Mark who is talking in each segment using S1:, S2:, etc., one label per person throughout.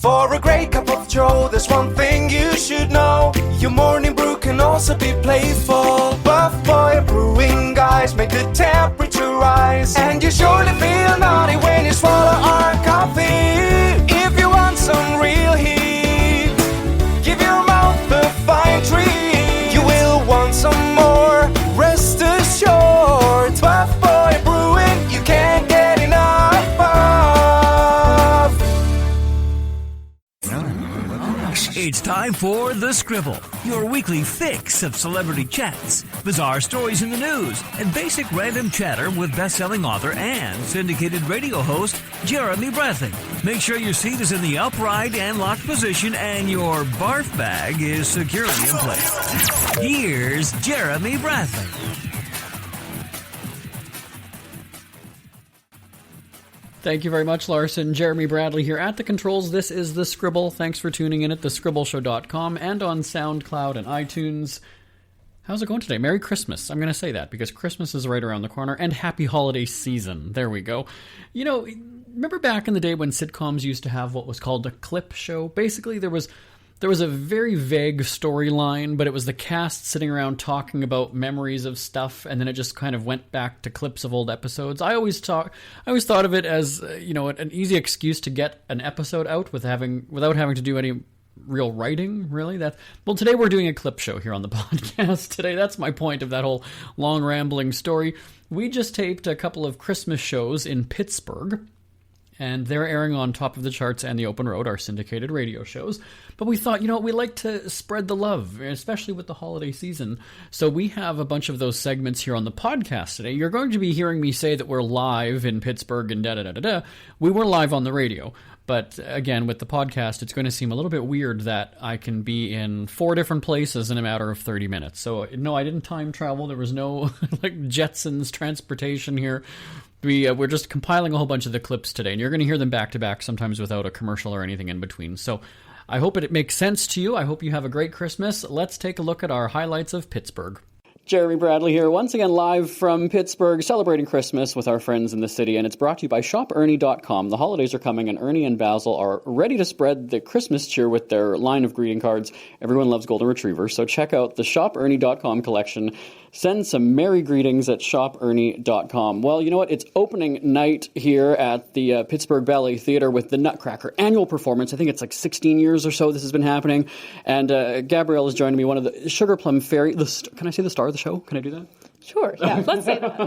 S1: For a great cup of joe, there's one thing you should know. Your morning brew can also be playful. Buff Boy Brewing guys make the temperature rise. And you surely feel naughty when you swallow our coffee. If you want some real heat, give your mouth a fine treat. You will want some more, rest assured. Buff Boy Brewing, you can't get enough of.
S2: It's time for The Scribble, your weekly fix of celebrity chats, bizarre stories in the news, and basic random chatter with best-selling author and syndicated radio host Jeremy Bradley. Make sure your seat is in the upright and locked position and your barf bag is securely in place. Here's Jeremy Bradley.
S3: Thank you very much, Larson. Jeremy Bradley here at the controls. This is The Scribble. Thanks for tuning in at thescribbleshow.com and on SoundCloud and iTunes. How's it going today? Merry Christmas. I'm going to say that because Christmas is right around the corner, and happy holiday season. There we go. You know, remember back in the day when sitcoms used to have what was called a clip show? Basically, there was a very vague storyline, but it was the cast sitting around talking about memories of stuff, and then it just kind of went back to clips of old episodes. I always thought of it as an easy excuse to get an episode out without having to do any real writing. Really, today we're doing a clip show here on the podcast. Today, that's my point of that whole long rambling story. We just taped a couple of Christmas shows in Pittsburgh. And they're airing on Top of the Charts and The Open Road, our syndicated radio shows. But we thought, we like to spread the love, especially with the holiday season. So we have a bunch of those segments here on the podcast today. You're going to be hearing me say that we're live in Pittsburgh and da-da-da-da-da. We were live on the radio. But again, with the podcast, it's going to seem a little bit weird that I can be in 4 different places in a matter of 30 minutes. So no, I didn't time travel. There was no Jetsons transportation here. We're just compiling a whole bunch of the clips today, and you're going to hear them back-to-back, sometimes without a commercial or anything in between. So I hope it makes sense to you. I hope you have a great Christmas. Let's take a look at our highlights of Pittsburgh. Jeremy Bradley here, once again live from Pittsburgh, celebrating Christmas with our friends in the city, and it's brought to you by ShopErnie.com. The holidays are coming, and Ernie and Basil are ready to spread the Christmas cheer with their line of greeting cards. Everyone loves Golden Retrievers, so check out the ShopErnie.com collection. Send some merry greetings at ShopErnie.com. Well, you know what? It's opening night here at the Pittsburgh Ballet Theater with the Nutcracker annual performance. I think it's like 16 years or so this has been happening. And Gabrielle is joining me, one of the Sugar Plum Fairy. Can I say the star of the show? Can I do that?
S4: Sure, yeah, let's say that.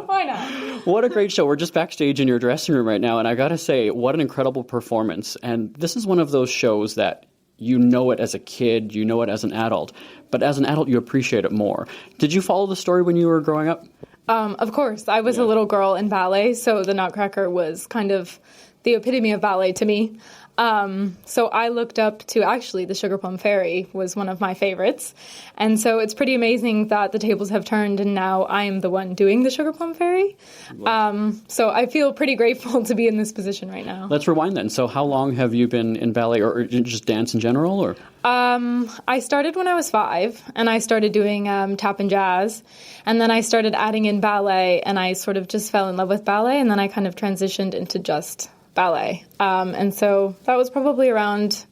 S4: Why not?
S3: What a great show. We're just backstage in your dressing room right now, and I gotta say, what an incredible performance. And this is one of those shows that you know it as a kid, you know it as an adult, but as an adult you appreciate it more. Did you follow the story when you were growing up?
S4: Of course. I was a little girl in ballet, so the Nutcracker was kind of the epitome of ballet to me. So I looked up to, actually, the Sugar Plum Fairy was one of my favorites. And so it's pretty amazing that the tables have turned and now I am the one doing the Sugar Plum Fairy. So I feel pretty grateful to be in this position right now.
S3: Let's rewind then. So how long have you been in ballet or just dance in general? Or
S4: I started when I was 5 and I started doing tap and jazz. And then I started adding in ballet and I sort of just fell in love with ballet. And then I kind of transitioned into just ballet. And so that was probably around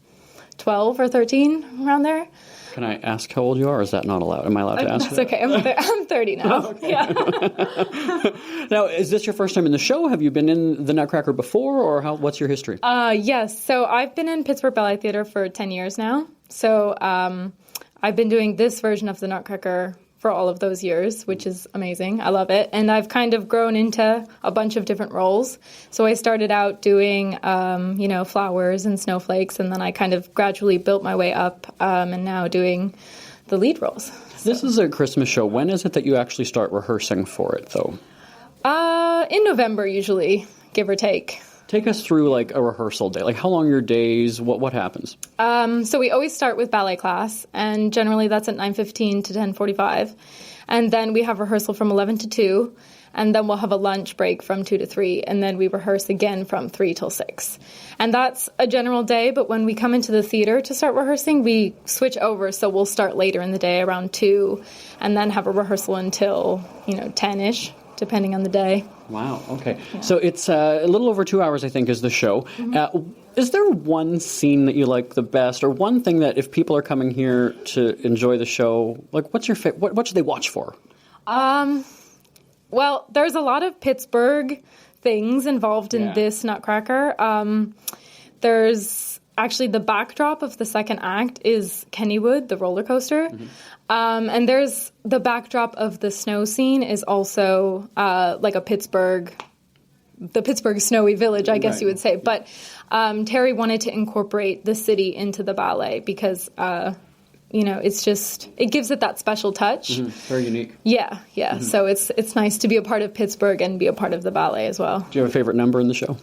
S4: 12 or 13, around there.
S3: Can I ask how old you are, or is that not allowed? Am I allowed to ask?
S4: That's okay. I'm 30 now.
S3: Okay.
S4: Yeah.
S3: Now, is this your first time in the show? Have you been in the Nutcracker before, or what's your history?
S4: Yes. So I've been in Pittsburgh Ballet Theater for 10 years now. So I've been doing this version of the Nutcracker for all of those years, which is amazing. I love it. And I've kind of grown into a bunch of different roles. So I started out doing, flowers and snowflakes, and then I kind of gradually built my way up and now doing the lead roles. So.
S3: This is a Christmas show. When is it that you actually start rehearsing for it, though?
S4: In November, usually, give or take.
S3: Take us through, like, a rehearsal day. Like, how long are your days? What happens?
S4: So we always start with ballet class, and generally that's at 9:15 to 10:45. And then we have rehearsal from 11 to 2, and then we'll have a lunch break from 2 to 3, and then we rehearse again from 3 till 6. And that's a general day, but when we come into the theater to start rehearsing, we switch over, so we'll start later in the day, around 2, and then have a rehearsal until, 10-ish. Depending on the day.
S3: Wow, okay. Yeah. So it's a little over 2 hours, I think, is the show. Mm-hmm. Is there one scene that you like the best, or one thing that if people are coming here to enjoy the show, like what's your what should they watch for?
S4: Well, there's a lot of Pittsburgh things involved in this Nutcracker. There's actually the backdrop of the second act is Kennywood, the roller coaster. And there's the backdrop of the snow scene is also like a the Pittsburgh snowy village, I guess you would say. But Terry wanted to incorporate the city into the ballet because, it gives it that special touch.
S3: Very unique.
S4: Yeah. So it's nice to be a part of Pittsburgh and be a part of the ballet as well.
S3: Do you have a favorite number in the show?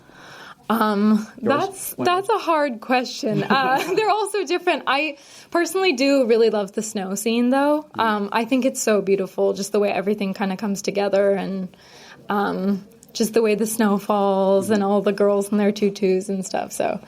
S4: That's a hard question. They're all so different. I personally do really love the snow scene, though. I think it's so beautiful, just the way everything kind of comes together and just the way the snow falls and all the girls in their tutus and stuff. So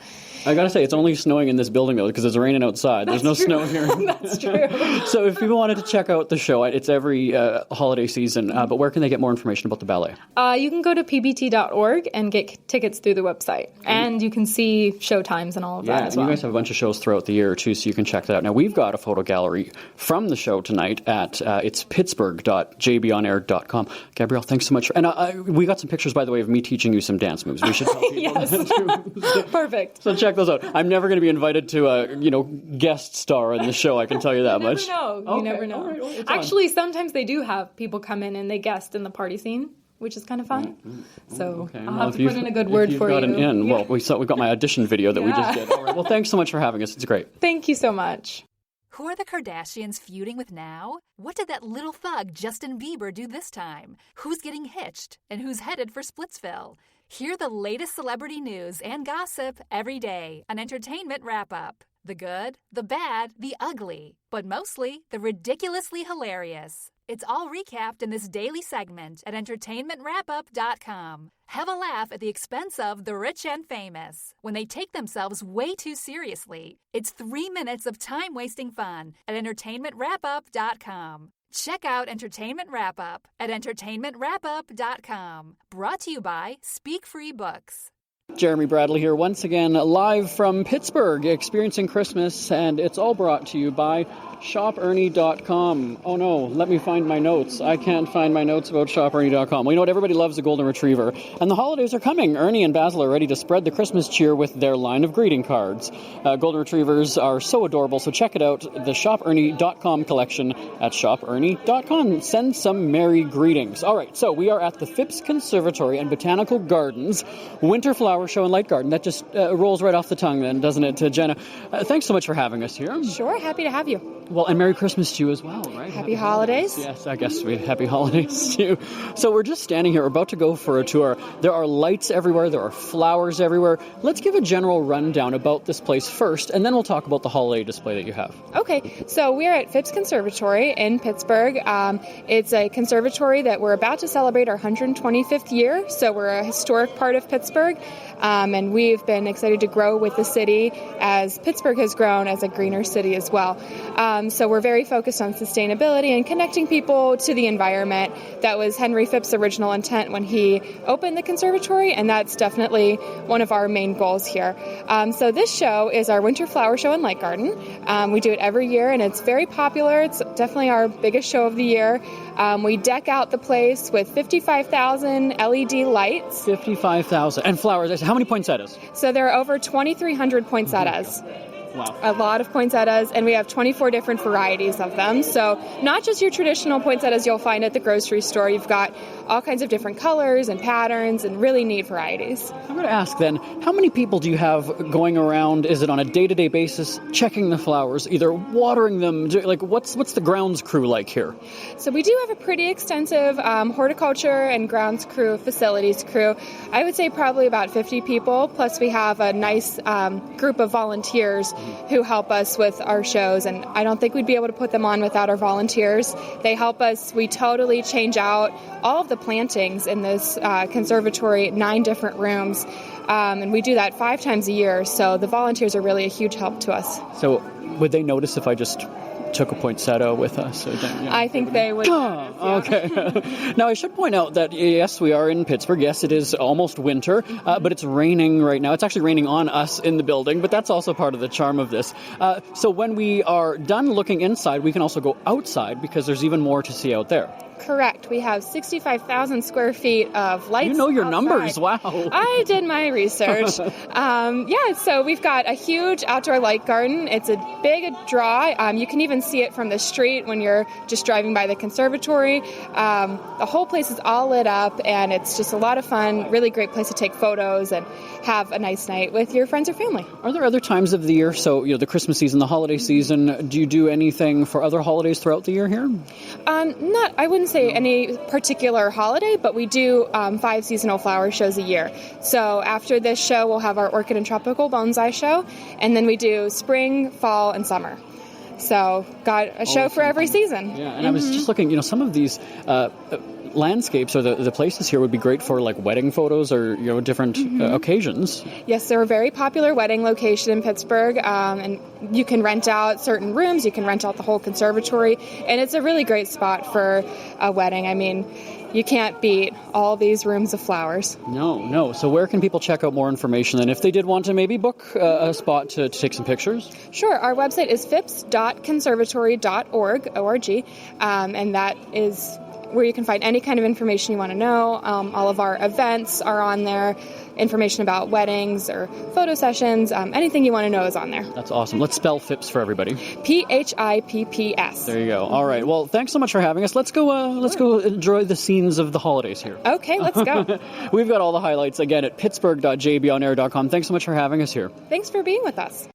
S3: I gotta say, it's only snowing in this building, though, because it's raining outside. There's no snow here.
S4: That's true.
S3: So if people wanted to check out the show, it's every holiday season, but where can they get more information about the ballet?
S4: You can go to pbt.org and get tickets through the website. And you can see show times and all of that as well.
S3: You guys have a bunch of shows throughout the year, too, so you can check that out. Now, we've got a photo gallery from the show tonight at it's pittsburgh.jbonair.com. Gabrielle, thanks so much. And we got some pictures, by the way, of me teaching you some dance moves. We should tell people
S4: Yes.
S3: that, too.
S4: Perfect.
S3: So check those out. I'm never going to be invited to a guest star in the show. I can tell you that much.
S4: You never know.
S3: All right,
S4: Actually, sometimes they do have people come in and they guest in the party scene, which is kind of fun. So I'll have to put in a good word for you.
S3: Got an in. Well, we've got my audition video that we just did. All right. Well, thanks so much for having us. It's great.
S4: Thank you so much.
S5: Who are the Kardashians feuding with now? What did that little thug Justin Bieber do this time? Who's getting hitched? And who's headed for Splitsville? Hear the latest celebrity news and gossip every day on Entertainment Wrap-Up. The good, the bad, the ugly, but mostly the ridiculously hilarious. It's all recapped in this daily segment at entertainmentwrapup.com. Have a laugh at the expense of the rich and famous when they take themselves way too seriously. It's 3 minutes of time-wasting fun at entertainmentwrapup.com. Check out Entertainment Wrap-Up at entertainmentwrapup.com. Brought to you by Speak Free Books.
S3: Jeremy Bradley here once again, live from Pittsburgh, experiencing Christmas, and it's all brought to you by ShopErnie.com. Oh no, let me find my notes. I can't find my notes about ShopErnie.com. Well, you know what? Everybody loves a golden retriever, and the holidays are coming. Ernie and Basil are ready to spread the Christmas cheer with their line of greeting cards. Golden retrievers are so adorable, so check it out, the ShopErnie.com collection at ShopErnie.com. Send some merry greetings. All right, so we are at the Phipps Conservatory and Botanical Gardens Winter Flower Show and Light Garden. That just rolls right off the tongue then, doesn't it, Jenna? Thanks so much for having us here.
S6: Sure, happy to have you.
S3: Well, and Merry Christmas to you as well, right?
S6: Happy holidays.
S3: Yes, I guess happy holidays to you. So we're just standing here. We're about to go for a tour. There are lights everywhere. There are flowers everywhere. Let's give a general rundown about this place first, and then we'll talk about the holiday display that you have.
S6: Okay, so we're at Phipps Conservatory in Pittsburgh. It's a conservatory that we're about to celebrate our 125th year, so we're a historic part of Pittsburgh. And we've been excited to grow with the city as Pittsburgh has grown as a greener city as well. So we're very focused on sustainability and connecting people to the environment. That was Henry Phipps' original intent when he opened the conservatory, and that's definitely one of our main goals here. So this show is our Winter Flower Show and Light Garden. We do it every year, and it's very popular. It's definitely our biggest show of the year. We deck out the place with 55,000 LED lights.
S3: 55,000. And flowers. How many poinsettias?
S6: So there are over 2,300 poinsettias.
S3: Wow.
S6: A lot of poinsettias, and we have 24 different varieties of them. So not just your traditional poinsettias you'll find at the grocery store. You've got all kinds of different colors and patterns and really neat varieties.
S3: I'm going to ask then, how many people do you have going around? Is it on a day-to-day basis checking the flowers, either watering them? Like, what's the grounds crew like here?
S6: So we do have a pretty extensive horticulture and grounds crew, facilities crew. I would say probably about 50 people, plus we have a nice group of volunteers who help us with our shows, and I don't think we'd be able to put them on without our volunteers. They help us. We totally change out all of the plantings in this conservatory, 9 different rooms, and we do that 5 times a year, so the volunteers are really a huge help to us.
S3: So would they notice if I just took a poinsettia with us.
S6: I think they would.
S3: Okay. Now, I should point out that, yes, we are in Pittsburgh. Yes, it is almost winter, but it's raining right now. It's actually raining on us in the building, but that's also part of the charm of this. So when we are done looking inside, we can also go outside because there's even more to see out there.
S6: Correct. We have 65,000 square feet of lights.
S3: You know your
S6: outside.
S3: Numbers. Wow.
S6: I did my research. So we've got a huge outdoor light garden. It's a big draw. You can even see it from the street when you're just driving by the conservatory. The whole place is all lit up, and it's just a lot of fun. Really great place to take photos and have a nice night with your friends or family.
S3: Are there other times of the year? So, the Christmas season, the holiday season. Do you do anything for other holidays throughout the year here?
S6: I wouldn't say any particular holiday, but we do 5 seasonal flower shows a year. So after this show, we'll have our Orchid and Tropical Bonsai show, and then we do spring, fall, and summer. So got a show for every season.
S3: Yeah, and I was just looking, some of these landscapes or the places here would be great for like wedding photos or different occasions.
S6: Yes, they're a very popular wedding location in Pittsburgh, and you can rent out certain rooms, you can rent out the whole conservatory, and it's a really great spot for a wedding. I mean, you can't beat all these rooms of flowers.
S3: No. So where can people check out more information? And if they did want to maybe book a spot to take some pictures?
S6: Sure. Our website is phips.conservatory.org, and that is where you can find any kind of information you want to know. All of our events are on there, information about weddings or photo sessions, anything you want to know is on there.
S3: That's awesome. Let's spell Phips for everybody.
S6: PHIPPS.
S3: There you go. All right. Well, thanks so much for having us. Let's go enjoy the scenes of the holidays here.
S6: Okay, let's go.
S3: We've got all the highlights again at pittsburgh.jbonair.com. Thanks so much for having us here.
S6: Thanks for being with us.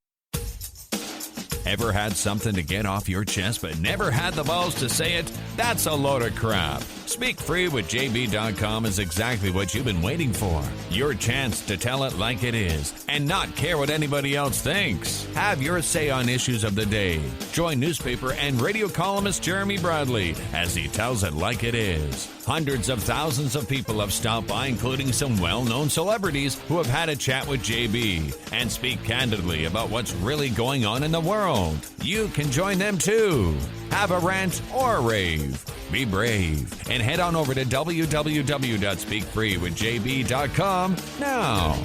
S2: Ever had something to get off your chest but never had the balls to say it? That's a load of crap. Speak Free with JB.com is exactly what you've been waiting for. Your chance to tell it like it is and not care what anybody else thinks. Have your say on issues of the day. Join newspaper and radio columnist Jeremy Bradley as he tells it like it is. Hundreds of thousands of people have stopped by, including some well-known celebrities who have had a chat with JB and speak candidly about what's really going on in the world. You can join them too. Have a rant or a rave. Be brave and head on over to www.speakfreewithjb.com now.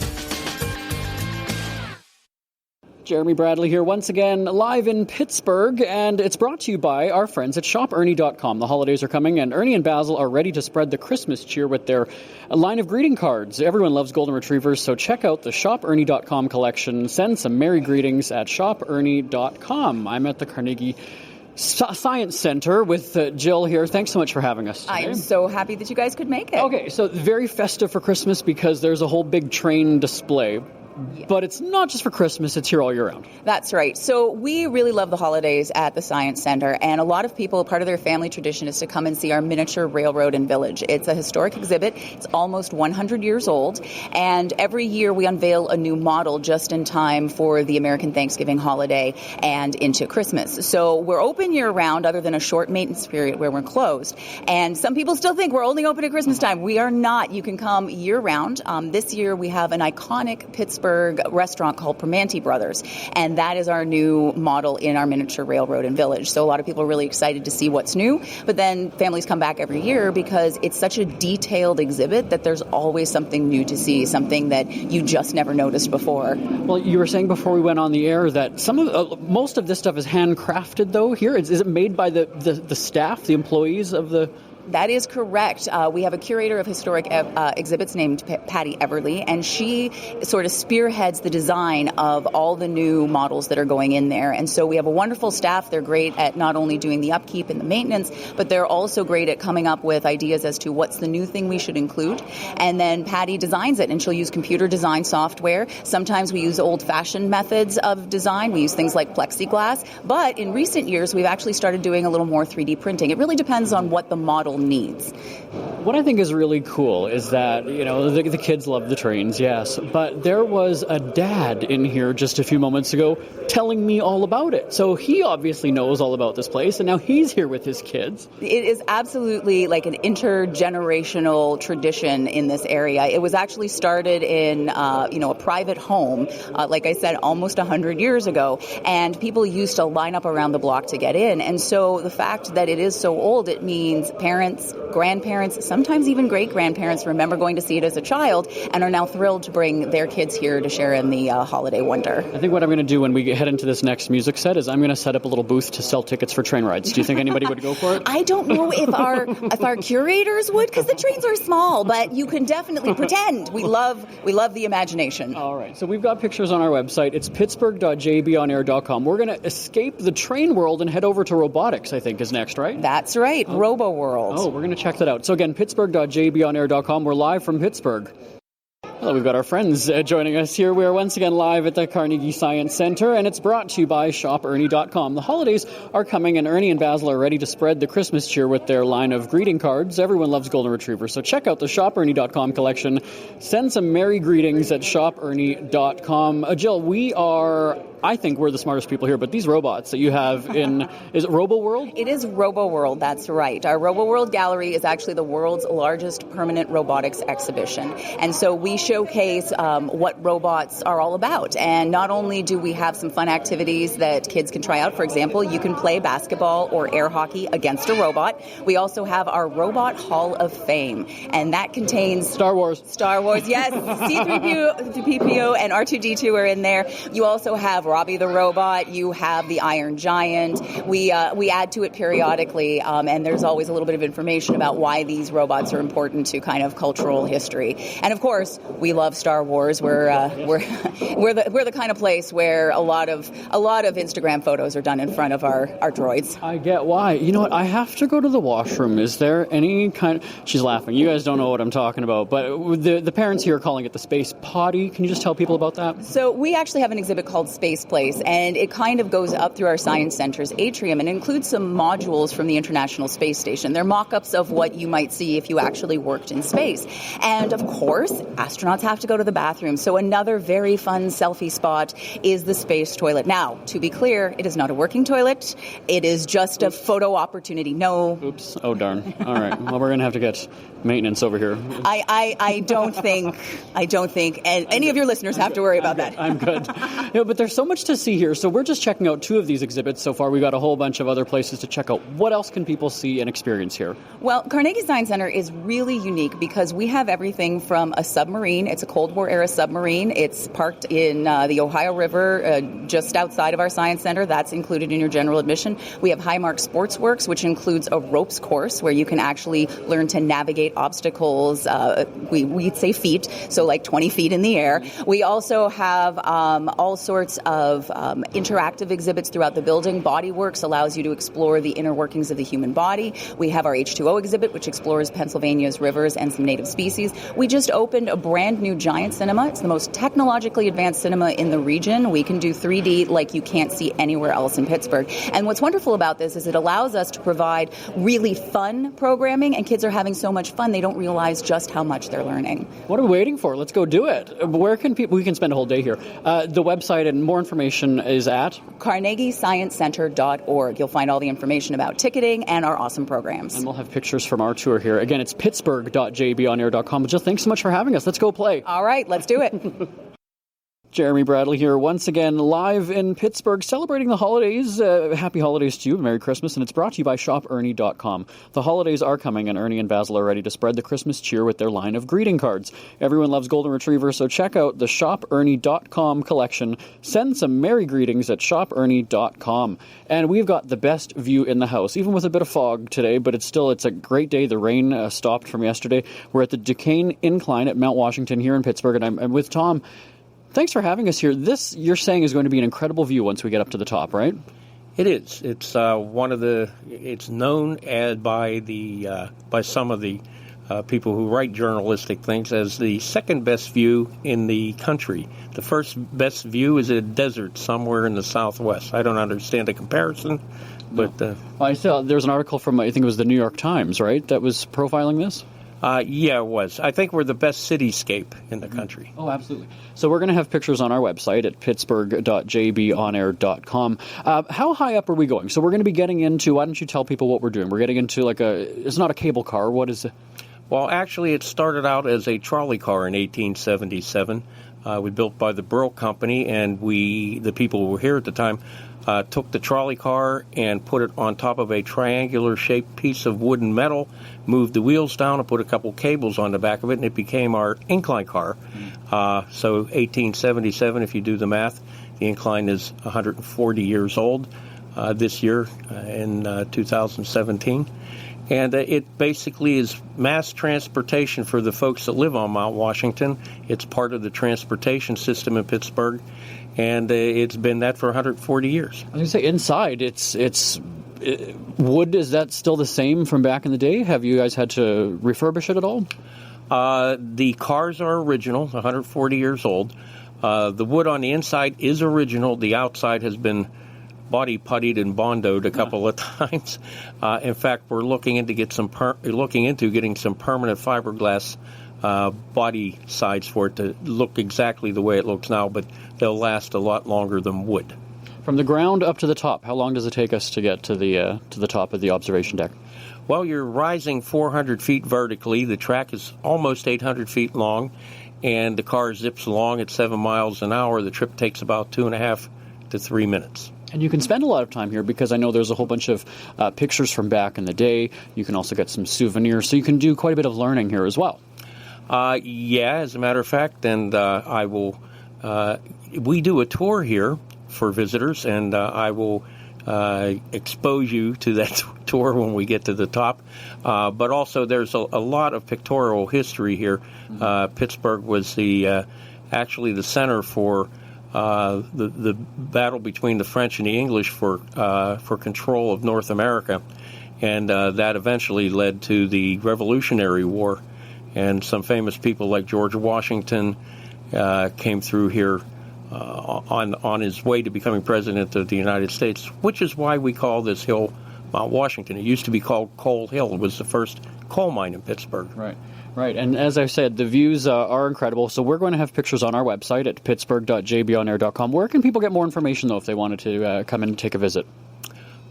S3: Jeremy Bradley here once again live in Pittsburgh, and it's brought to you by our friends at shopernie.com. The holidays are coming, and Ernie and Basil are ready to spread the Christmas cheer with their line of greeting cards. Everyone loves golden retrievers, so check out the shopernie.com collection. Send some merry greetings at shopernie.com. I'm at the Carnegie Science Center with Jill here. Thanks so much for having us today.
S7: I'm so happy that you guys could make it.
S3: Okay, so very festive for Christmas because there's a whole big train display. Yeah. But it's not just for Christmas, it's here all year round.
S7: That's right. So we really love the holidays at the Science Center, and a lot of people, part of their family tradition is to come and see our miniature railroad and village. It's a historic exhibit. It's almost 100 years old, and every year we unveil a new model just in time for the American Thanksgiving holiday and into Christmas. So we're open year round other than a short maintenance period where we're closed. And some people still think we're only open at Christmas time. We are not. You can come year round. This year we have an iconic Pittsburgh restaurant called Primanti Brothers, and that is our new model in our miniature railroad and village. So a lot of people are really excited to see what's new, but then families come back every year because it's such a detailed exhibit that there's always something new to see, something that you just never noticed before.
S3: Well, you were saying before we went on the air that most of this stuff is handcrafted though here. Is it made by the staff, the employees of the...
S7: That is correct. We have a curator of historic exhibits named Patty Everly, and she sort of spearheads the design of all the new models that are going in there. And so we have a wonderful staff. They're great at not only doing the upkeep and the maintenance, but they're also great at coming up with ideas as to what's the new thing we should include. And then Patty designs it, and she'll use computer design software. Sometimes we use old-fashioned methods of design. We use things like plexiglass. But in recent years, we've actually started doing a little more 3D printing. It really depends on what the model special needs.
S3: What I think is really cool is that, the kids love the trains, yes, but there was a dad in here just a few moments ago telling me all about it. So he obviously knows all about this place, and now he's here with his kids.
S7: It is absolutely like an intergenerational tradition in this area. It was actually started in, a private home, like I said, almost 100 years ago, and people used to line up around the block to get in. And so the fact that it is so old, it means parents, grandparents, sometimes even great-grandparents remember going to see it as a child and are now thrilled to bring their kids here to share in the holiday wonder.
S3: I think what I'm going to do when we head into this next music set is I'm going to set up a little booth to sell tickets for train rides. Do you think anybody would go for it?
S7: I don't know if our curators would, because the trains are small, but you can definitely pretend. We love the imagination.
S3: All right, so we've got pictures on our website. It's pittsburgh.jbonair.com. We're going to escape the train world and head over to robotics, I think, is next, right?
S7: That's right, Robo World.
S3: Oh, we're going to check that out. So again, pittsburgh.jbonair.com. We're live from Pittsburgh. Well, we've got our friends joining us here. We are once again live at the Carnegie Science Center, and it's brought to you by ShopErnie.com. The holidays are coming, and Ernie and Basil are ready to spread the Christmas cheer with their line of greeting cards. Everyone loves Golden Retrievers, so check out the ShopErnie.com collection. Send some merry greetings at ShopErnie.com. Jill, I think we're the smartest people here, but these robots that you have is it Robo World?
S7: It is Robo World, that's right. Our Robo World Gallery is actually the world's largest permanent robotics exhibition. And so we showcase what robots are all about. And not only do we have some fun activities that kids can try out, for example, you can play basketball or air hockey against a robot. We also have our Robot Hall of Fame, and that contains
S3: Star Wars,
S7: yes. C-3PO and R2-D2 are in there. You also have Robbie the Robot, you have the Iron Giant. We add to it periodically, and there's always a little bit of information about why these robots are important to kind of cultural history. And of course, we love Star Wars. We're the kind of place where a lot of Instagram photos are done in front of our droids.
S3: I get why. You know what? I have to go to the washroom. Is there any kind? She's laughing. You guys don't know what I'm talking about, but the parents here are calling it the space potty. Can you just tell people about that?
S7: So we actually have an exhibit called Space Place, and it kind of goes up through our Science Center's atrium and includes some modules from the International Space Station. They're mock-ups of what you might see if you actually worked in space. And of course, astronauts have to go to the bathroom. So another very fun selfie spot is the space toilet. Now, to be clear, it is not a working toilet. It is just a photo opportunity. No.
S3: Oops. Oh, darn. All right. Well, we're going to have to get maintenance over here.
S7: I don't think any of your listeners have to worry about that.
S3: I'm good. But there's so much to see here. So we're just checking out 2 of these exhibits so far. We've got a whole bunch of other places to check out. What else can people see and experience here?
S7: Well, Carnegie Science Center is really unique because we have everything from a submarine. It's a Cold War era submarine. It's parked in the Ohio River just outside of our Science Center. That's included in your general admission. We have Highmark Sports Works, which includes a ropes course where you can actually learn to navigate obstacles. We'd say feet, so like 20 feet in the air. We also have all sorts of interactive exhibits throughout the building. Bodyworks allows you to explore the inner workings of the human body. We have our H2O exhibit, which explores Pennsylvania's rivers and some native species. We just opened a brand new giant cinema. It's the most technologically advanced cinema in the region. We can do 3D like you can't see anywhere else in Pittsburgh. And what's wonderful about this is it allows us to provide really fun programming, and kids are having so much fun they don't realize just how much they're learning.
S3: What are we waiting for? Let's go do it. Where can people? We can spend a whole day here. The website and more information is at
S7: carnegiesciencecenter.org. You'll find all the information about ticketing and our awesome programs.
S3: And we'll have pictures from our tour here. Again, it's pittsburgh.jbonair.com. Jill, thanks so much for having us. Let's go play.
S7: All right, let's do it.
S3: Jeremy Bradley here once again live in Pittsburgh celebrating the holidays. Happy holidays to you. Merry Christmas. And it's brought to you by ShopErnie.com. The holidays are coming and Ernie and Basil are ready to spread the Christmas cheer with their line of greeting cards. Everyone loves Golden Retrievers, so check out the ShopErnie.com collection. Send some merry greetings at ShopErnie.com. And we've got the best view in the house, even with a bit of fog today, but it's a great day. The rain stopped from yesterday. We're at the Duquesne Incline at Mount Washington here in Pittsburgh, and I'm with Tom. Thanks for having us here. This, you're saying, is going to be an incredible view once we get up to the top, right?
S8: It is. It's It's known as by some of the people who write journalistic things as the second best view in the country. The first best view is a desert somewhere in the Southwest. I don't understand the comparison, But
S3: I saw there's an article from, I think it was the New York Times, right, that was profiling this?
S8: Yeah, it was. I think we're the best cityscape in the country.
S3: Oh, absolutely. So we're going to have pictures on our website at pittsburgh.jbonair.com. How high up are we going? So we're going to be getting into, why don't you tell people what we're doing? We're getting into it's not a cable car. What is it?
S8: Well, actually, it started out as a trolley car in 1877. We built by the Burl Company, and the people who were here at the time, took the trolley car and put it on top of a triangular-shaped piece of wood and metal, moved the wheels down and put a couple cables on the back of it, and it became our incline car. So 1877, if you do the math, the incline is 140 years old this year in 2017. And it basically is mass transportation for the folks that live on Mount Washington. It's part of the transportation system in Pittsburgh, and it's been that for 140 years.
S3: I was going to say, inside, it's wood. Is that still the same from back in the day? Have you guys had to refurbish it at all?
S8: The cars are original, 140 years old. The wood on the inside is original. The outside has been body puttied and bondoed a couple of times. In fact, we're looking into getting some permanent fiberglass body sides for it to look exactly the way it looks now, but they'll last a lot longer than wood.
S3: From the ground up to the top, how long does it take us to get to the top of the observation deck?
S8: Well, you're rising 400 feet vertically. The track is almost 800 feet long, and the car zips along at 7 miles an hour. The trip takes about 2.5 to 3 minutes.
S3: And you can spend a lot of time here because I know there's a whole bunch of pictures from back in the day. You can also get some souvenirs, so you can do quite a bit of learning here as well.
S8: Yeah, as a matter of fact, and I will. We do a tour here for visitors, and I will expose you to that tour when we get to the top. But also, there's a lot of pictorial history here. Pittsburgh was actually the center for the battle between the French and the English for control of North America, and that eventually led to the Revolutionary War. And some famous people like George Washington came through here on his way to becoming president of the United States, which is why we call this hill Mount Washington. It used to be called Coal Hill. It was the first coal mine in Pittsburgh.
S3: Right. And as I said, the views are incredible. So we're going to have pictures on our website at pittsburgh.jbonair.com. Where can people get more information, though, if they wanted to come in and take a visit?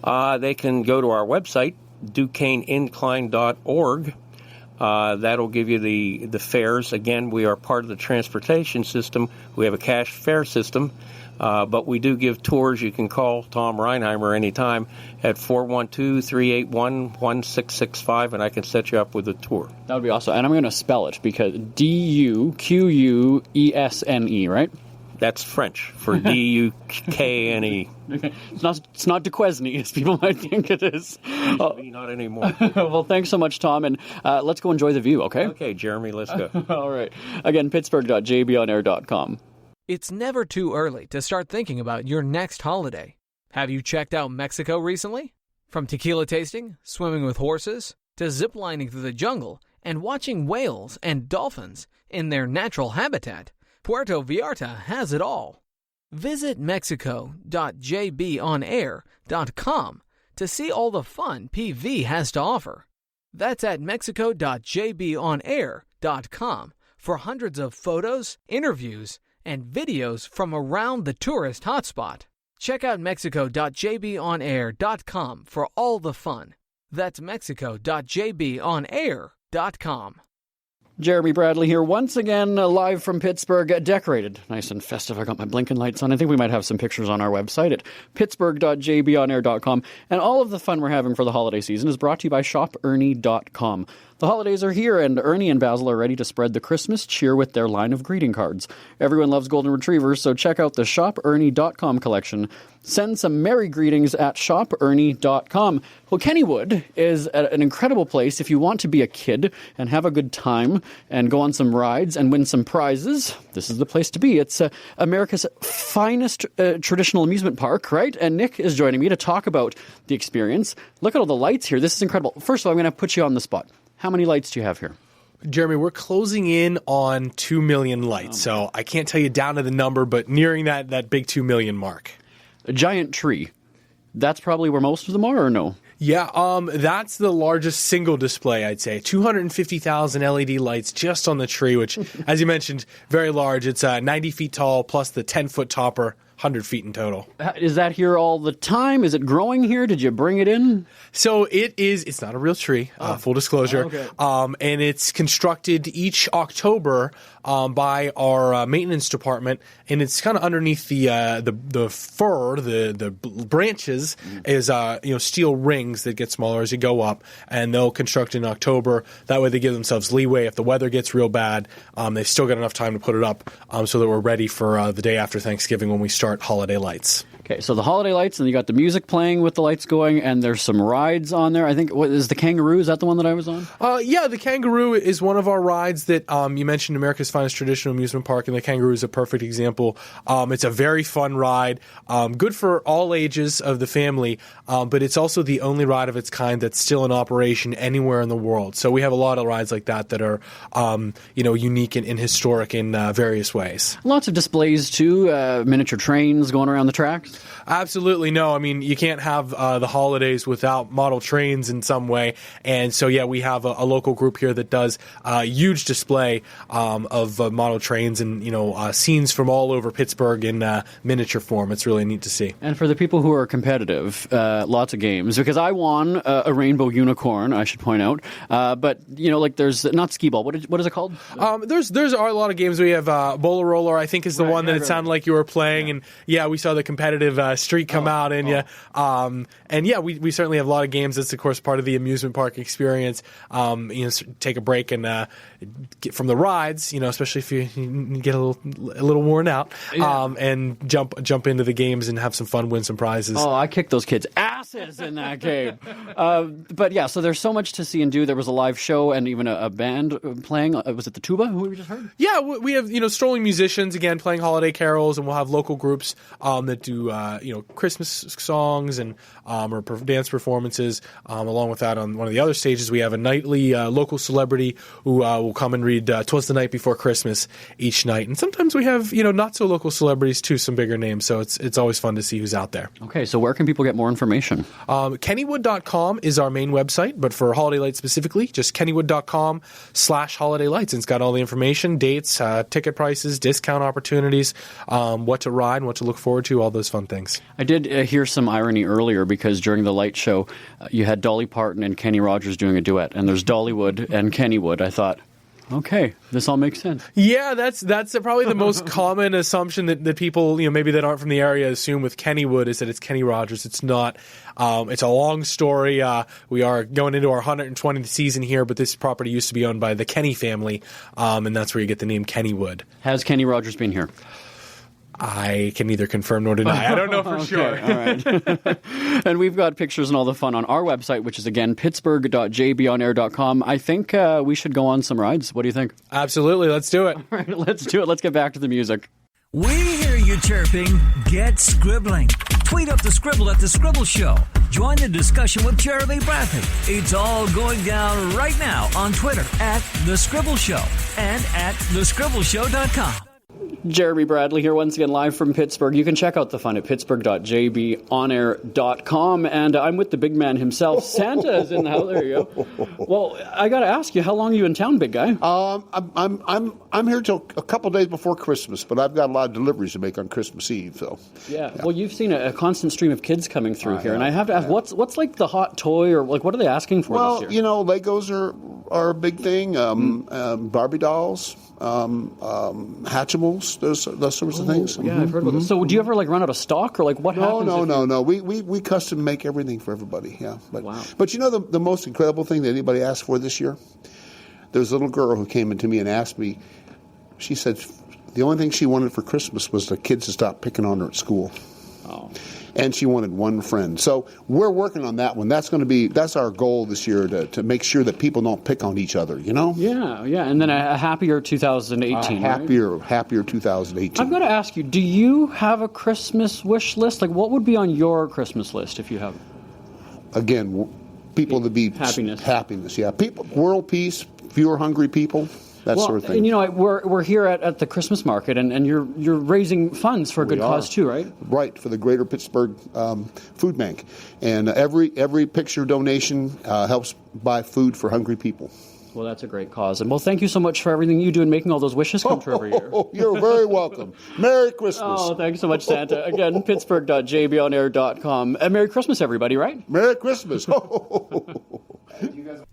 S8: They can go to our website, duquesneincline.org. That'll give you the fares. Again, we are part of the transportation system. We have a cash fare system, but we do give tours. You can call Tom Reinheimer anytime at 412-381-1665, and I can set you up with a tour.
S3: That would be awesome. And I'm going to spell it because Duquesne, right?
S8: That's French for Duquesne.
S3: Okay. It's not Duquesne, as people might think it is.
S8: Not anymore.
S3: Well, thanks so much, Tom, and let's go enjoy the view, okay?
S8: Okay, Jeremy, let's go.
S3: All right. Again, pittsburgh.jbonair.com.
S9: It's never too early to start thinking about your next holiday. Have you checked out Mexico recently? From tequila tasting, swimming with horses, to ziplining through the jungle and watching whales and dolphins in their natural habitat, Puerto Vallarta has it all. Visit mexico.jbonair.com to see all the fun PV has to offer. That's at mexico.jbonair.com for hundreds of photos, interviews, and videos from around the tourist hotspot. Check out mexico.jbonair.com for all the fun. That's mexico.jbonair.com.
S3: Jeremy Bradley here once again, live from Pittsburgh, decorated nice and festive. I got my blinking lights on. I think we might have some pictures on our website at pittsburgh.jbonair.com. And all of the fun we're having for the holiday season is brought to you by shopernie.com. The holidays are here, and Ernie and Basil are ready to spread the Christmas cheer with their line of greeting cards. Everyone loves golden retrievers, so check out the shopernie.com collection. Send some merry greetings at shopernie.com. Well, Kennywood is an incredible place if you want to be a kid and have a good time and go on some rides and win some prizes. This is the place to be. It's America's finest traditional amusement park, right? And Nick is joining me to talk about the experience. Look at all the lights here. This is incredible. First of all, I'm going to put you on the spot. How many lights do you have here?
S10: Jeremy, we're closing in on 2 million lights, so I can't tell you down to the number, but nearing that big 2 million mark.
S3: A giant tree. that's probably where most of them are, or no?
S10: Yeah, that's the largest single display, I'd say. 250,000 LED lights just on the tree, which, as you mentioned, very large. It's 90 feet tall, plus the 10-foot topper, 100 feet in total.
S3: Is that here all the time? Is it growing here? Did you bring it in?
S10: So it's not a real tree, full disclosure.
S3: Okay.
S10: And it's constructed each October by our maintenance department, and it's kind of underneath the fir, the branches is steel rings that get smaller as you go up, and they'll construct in October. That way they give themselves leeway if the weather gets real bad. They've still got enough time to put it up so that we're ready for the day after Thanksgiving when we start holiday lights.
S3: Okay, so the holiday lights, and you got the music playing with the lights going, and there's some rides on there. I think, what is the Kangaroo? Is that the one that I was on?
S10: Yeah, the Kangaroo is one of our rides that you mentioned, America's Finest Traditional Amusement Park, and the Kangaroo is a perfect example. It's a very fun ride, good for all ages of the family, but it's also the only ride of its kind that's still in operation anywhere in the world. So we have a lot of rides like that are, unique and historic in various ways.
S3: Lots of displays, too, miniature trains going around the tracks.
S10: Absolutely. No, I mean, you can't have the holidays without model trains in some way. And so, yeah, we have a local group here that does a huge display of model trains and, scenes from all over Pittsburgh in miniature form. It's really neat to see.
S3: And for the people who are competitive, lots of games. Because I won a rainbow unicorn, I should point out. But, there's not skee ball. What is it called?
S10: There's a lot of games. We have Bowler Roller, I think, is the one that it sounded like you were playing. Yeah. And, yeah, we saw the competitive streak come out in you. And yeah, we certainly have a lot of games. That's, of course, part of the amusement park experience. Take a break and get from the rides, especially if you get a little worn out, and jump into the games and have some fun, win some prizes.
S3: Oh, I kicked those kids' asses in that game. But yeah, so there's so much to see and do. There was a live show and even a band playing. Was it the tuba who we just heard?
S10: Yeah, we have strolling musicians again playing holiday carols, and we'll have local groups that do Christmas songs and or dance performances. Along with that, on one of the other stages, we have a nightly local celebrity who will come and read "'Twas the Night Before Christmas" each night. And sometimes we have not so local celebrities too, some bigger names. So it's always fun to see who's out there.
S3: Okay, so where can people get more information?
S10: Kennywood.com is our main website, but for Holiday Lights specifically, just kennywood.com/holiday lights. And it's got all the information, dates, ticket prices, discount opportunities, what to ride, and what to look forward to, all those fun things.
S3: I did hear some irony earlier because during the light show, you had Dolly Parton and Kenny Rogers doing a duet, and there's Dollywood and Kennywood. I thought, okay, this all makes sense.
S10: Yeah, that's probably the most common assumption that people, maybe that aren't from the area assume with Kennywood is that it's Kenny Rogers. It's not. It's a long story. We are going into our 120th season here, but this property used to be owned by the Kenny family, and that's where you get the name Kennywood.
S3: Has Kenny Rogers been here?
S10: I can neither confirm nor deny. I don't know for sure.
S3: All right. And we've got pictures and all the fun on our website, which is, again, pittsburgh.jbonair.com. I think we should go on some rides. What do you think?
S10: Absolutely. Let's do it.
S3: All right, let's do it. Let's get back to the music.
S2: We hear you chirping. Get scribbling. Tweet up the Scribble at The Scribble Show. Join the discussion with Jeremy Bradley. It's all going down right now on Twitter at The Scribble Show and at thescribbleshow.com.
S3: Jeremy Bradley here once again live from Pittsburgh. You can check out the fun at pittsburgh.jbonair.com. And I'm with the big man himself. Santa is in the house. There you go. Well, I got to ask you, how long are you in town, big guy?
S11: I'm here till a couple days before Christmas, but I've got a lot of deliveries to make on Christmas Eve. So
S3: yeah. Well, you've seen a constant stream of kids coming through here, and I have to ask, what's like the hot toy, or like what are they asking for this year?
S11: Well, Legos are a big thing. Barbie dolls. Hatchimals, those sorts of things.
S3: Yeah, I've heard about this. So do you ever like run out of stock, or like what happens?
S11: No. We custom make everything for everybody. Yeah. But,
S3: wow.
S11: But the most incredible thing that anybody asked for this year? There's a little girl who came into me and asked me. She said the only thing she wanted for Christmas was the kids to stop picking on her at school.
S3: Oh.
S11: And she wanted one friend. So we're working on that one. That's our goal this year to make sure that people don't pick on each other,
S3: Yeah. And then a happier 2018,
S11: happier 2018.
S3: I've got to ask you, do you have a Christmas wish list? Like, what would be on your Christmas list if you have it?
S11: Again, people to be
S3: happiness,
S11: yeah. People, world peace, fewer hungry people. that sort of thing.
S3: And, you know, we're here at the Christmas market, and you're raising funds for a good cause too, right?
S11: Right, for the Greater Pittsburgh Food Bank. And every picture donation helps buy food for hungry people.
S3: Well, that's a great cause. And well, thank you so much for everything you do and making all those wishes come true every year.
S11: You're very welcome. Merry Christmas.
S3: Oh, thanks so much, Santa. Again, pittsburgh.jbonair.com. And Merry Christmas, everybody, right?
S11: Merry Christmas.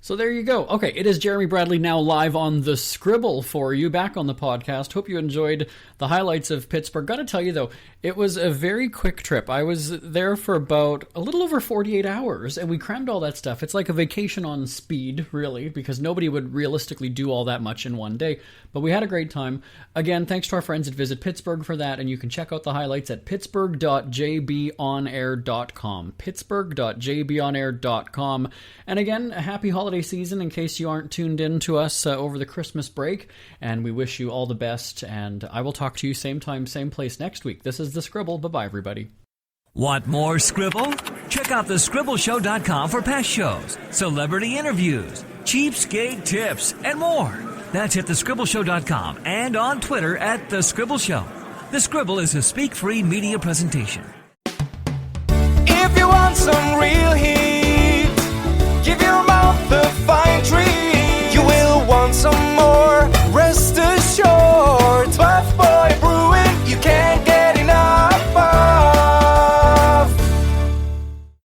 S3: So there you go. Okay, it is Jeremy Bradley now live on the Scribble for you, back on the podcast. Hope you enjoyed the highlights of Pittsburgh. Got to tell you, though, it was a very quick trip. I was there for about a little over 48 hours, and we crammed all that stuff. It's like a vacation on speed, really, because nobody would realistically do all that much in one day. But we had a great time. Again, thanks to our friends at Visit Pittsburgh for that, and you can check out the highlights at pittsburgh.jbonair.com. pittsburgh.jbonair.com. And again, a happy holiday season in case you aren't tuned in to us over the Christmas break, and we wish you all the best, and I will talk to you same time, same place next week. This is The Scribble. Bye-bye, everybody.
S2: Want more Scribble? Check out thescribbleshow.com for past shows, celebrity interviews, cheapskate tips, and more. That's at thescribbleshow.com and on Twitter at The Scribble Show. The Scribble is a speak-free media presentation.
S1: If you want some real heat,